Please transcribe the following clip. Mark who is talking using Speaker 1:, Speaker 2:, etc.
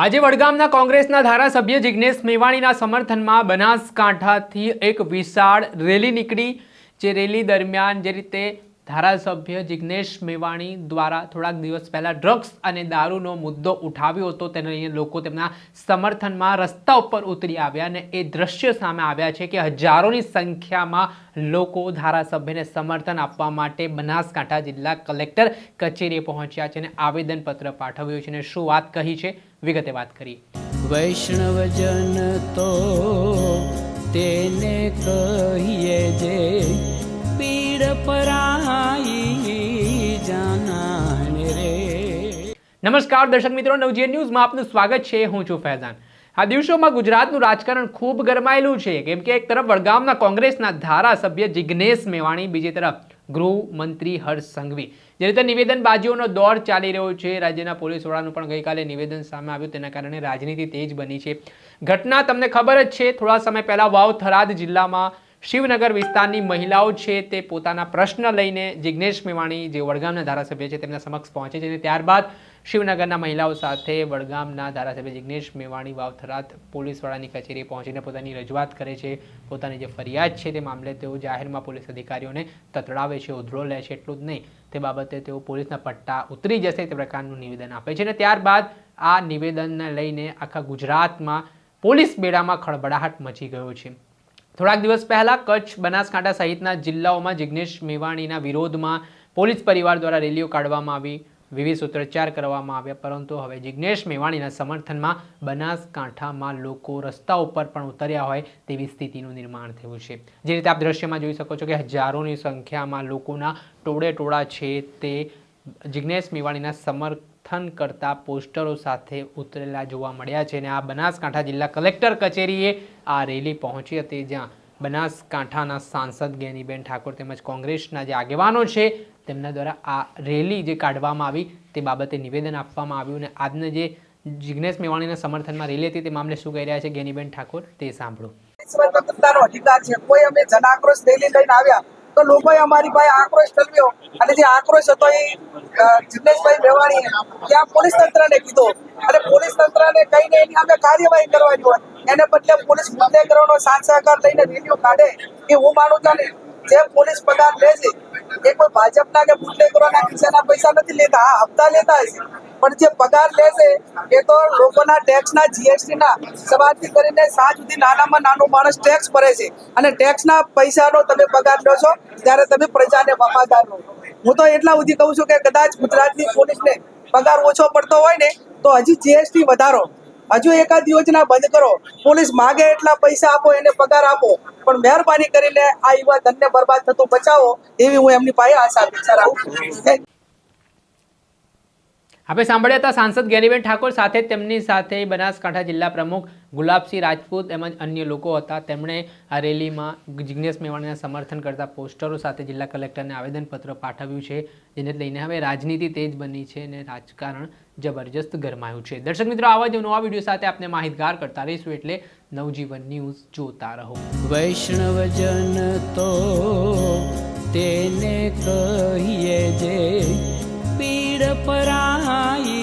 Speaker 1: આજે વડગામના કોંગ્રેસના ધારાસભ્ય જિગ્નેશ મેવાણીના સમર્થનમાં બનાસકાંઠાથી એક વિશાળ રેલી નીકળી। જે રેલી દરમિયાન જે રીતે ધારાસભ્ય જિગ્નેશ મેવાણી દ્વારા થોડાક દિવસ પહેલા ડ્રગ્સ અને દારૂનો મુદ્દો ઉઠાવ્યો હતો, તેને લઈને લોકો તેમના સમર્થનમાં રસ્તા ઉપર ઉતરી આવ્યા અને એ દ્રશ્ય સામે આવ્યા છે કે હજારોની સંખ્યામાં લોકો ધારાસભ્યને સમર્થન આપવા માટે બનાસકાંઠા જિલ્લા કલેક્ટર કચેરીએ પહોંચ્યા છે અને આવેદનપત્ર પાઠવ્યું છે અને શું વાત કહી છે વિગતે વાત કરી।
Speaker 2: વૈષ્ણવજન તો તેને કહીએ જે પીડ પરાઈ જાનાને રે।
Speaker 1: નમસ્કાર દર્શક મિત્રો, નવજીવન ન્યૂઝમાં આપનું સ્વાગત છે। હું છું ફૈઝાન। આ દિવસોમાં ગુજરાતનું રાજકારણ ખૂબ ગરમાયેલું છે, કેમ કે એક તરફ વડગામના કોંગ્રેસના ધારાસભ્ય જિગ્નેશ મેવાણી, બીજી તરફ ગૃહમંત્રી હર્ષ સંઘવી જે રીતે નિવેદનબાજીઓનો દોર ચાલી રહ્યો છે। રાજ્યના પોલીસ વડાનું પણ ગઈકાલે નિવેદન સામે આવ્યું, તેના કારણે રાજનીતિ તેજ બની છે। ઘટના તમને ખબર જ છે, થોડા સમય પહેલા વાવ થરાદ જિલ્લામાં શિવનગર વિસ્તારની મહિલાઓ છે તે પોતાના પ્રશ્ન લઈને જિગ્નેશ મેવાણી જે વડગામના ધારાસભ્ય છે તેમના સમક્ષ પહોંચે છે અને ત્યારબાદ શિવનગરના મહિલાઓ સાથે વડગામના ધારાસભ્ય જિગ્નેશ મેવાણી વાવ થરાદ પોલીસ વડાની કચેરીએ પહોંચીને પોતાની રજૂઆત કરે છે। પોતાની જે ફરિયાદ છે તે મામલે તેઓ જાહેરમાં પોલીસ અધિકારીઓને તતડાવે છે, ઉધડો લે છે। એટલું જ નહીં, તે બાબતે તેઓ પોલીસના પટ્ટા ઉતરી જશે તે પ્રકારનું નિવેદન આપે છે અને ત્યારબાદ આ નિવેદનને લઈને આખા ગુજરાતમાં પોલીસ બેડામાં ખળભળાટ મચી ગયો છે। થોડાક દિવસ પહેલા કચ્છ, બનાસકાંઠા સહિતના જિલ્લાઓમાં જિગ્નેશ મેવાણીના વિરોધમાં પોલીસ પરિવાર દ્વારા રેલીઓ કાઢવામાં આવી, વિવિધ સૂત્રોચ્ચાર કરવામાં આવ્યા, પરંતુ હવે જિગ્નેશ મેવાણીના સમર્થનમાં બનાસકાંઠામાં લોકો રસ્તા ઉપર પણ ઉતર્યા હોય તેવી સ્થિતિનું નિર્માણ થયું છે। જે રીતે આપ દ્રશ્યમાં જોઈ શકો છો કે હજારોની સંખ્યામાં લોકોના ટોળે ટોળા છે તે જિગ્નેશ મેવાણીના સમર્થન કરતા પોસ્ટરો સાથે ઉતરેલા જોવા મળ્યા છે અને આ બનાસકાંઠા જિલ્લા કલેક્ટર કચેરીએ આ રેલી પહોંચી હતી, જ્યાં બનાસકાંઠાના સાંસદ જ્ઞાનીબેન ઠાકોર તેમજ કોંગ્રેસના જે આગેવાનો છે તેમના દ્વારા આ રેલી જે કાઢવામાં આવી તે બાબતે નિવેદન આપવામાં આવ્યું અને આજના જે જિગ્નેશ મેવાણીના સમર્થનમાં રેલી હતી તે મામલે શું કહી રહ્યા છે જ્ઞાનીબેન ઠાકોર તે સાંભળો।
Speaker 3: સ્વતંત્રતાનો અધિકાર છે, કોઈ અમે જન આક્રોશ રેલી લઈને આવ્યા તો લોકોએ અમારી પાસે આક્રોશ ઠલવ્યો અને જે આક્રોશ હતો એ જિગ્નેશભાઈ મેવાણીએ ત્યાં પોલીસ તંત્રને કીધો અને પોલીસ તંત્રને કહીને એની સામે કાર્યવાહી કરવાની હોય, એને બદલે પોલીસ બુટલેગરોનો સાથ સહકાર લઈને રેલીઓ કાઢે એ હું માનું છું ને। જે પોલીસ પગાર લે છે એ કોઈ ભાજપના કે બુટલેગરોના ખિસ્સાના પૈસા નથી લેતા, હા હપ્તા લેતા હશે, પણ જે પગાર લે છે એ તો લોકોના ટેક્સના જીએસટીના સવારથી કરીને સાંજ સુધી નાનામાં નાનો માણસ ટેક્સ ભરે છે અને ટેક્સના પૈસાનો તમે પગાર લો છો ત્યારે તમે પ્રજાને વફાદાર રહો। હું તો એટલા સુધી કહું છું કે કદાચ ગુજરાતની પોલીસને પગાર ઓછો પડતો હોય ને તો હજી જીએસટી વધારો, હજુ એકાદ યોજના બંધ કરો, પોલીસ માગે એટલા પૈસા આપો, એને પગાર આપો, પણ મહેરબાની કરીને આ યુવા ધનને બરબાદ થતું બચાવો એવી હું એમની પાસે આશા અપેક્ષા રાખું।
Speaker 1: આપણે સાંભળ્યા હતા સાંસદ જ્ઞાનીબેન ઠાકોર, સાથે તેમની સાથે બનાસકાંઠા જિલ્લા પ્રમુખ ગુલાબસિંહ રાજપૂત તેમજ અન્ય લોકો હતા। તેમણે આ રેલીમાં જિગ્નેશ મેવાણીના સમર્થન કરતા પોસ્ટરો સાથે જિલ્લા કલેક્ટરને આવેદનપત્ર પાઠવ્યું છે, જેને લઈને હવે રાજનીતિ તેજ બની છે અને રાજકારણ જબરજસ્ત ગરમાયું છે। દર્શક મિત્રો, આવા જ નવા વિડીયો સાથે આપને માહિતગાર કરતા રહીશું, એટલે નવજીવન ન્યૂઝ જોતા રહો।
Speaker 2: વૈષ્ણવજન તો તેને કહીએ જે પીડ પરાઈ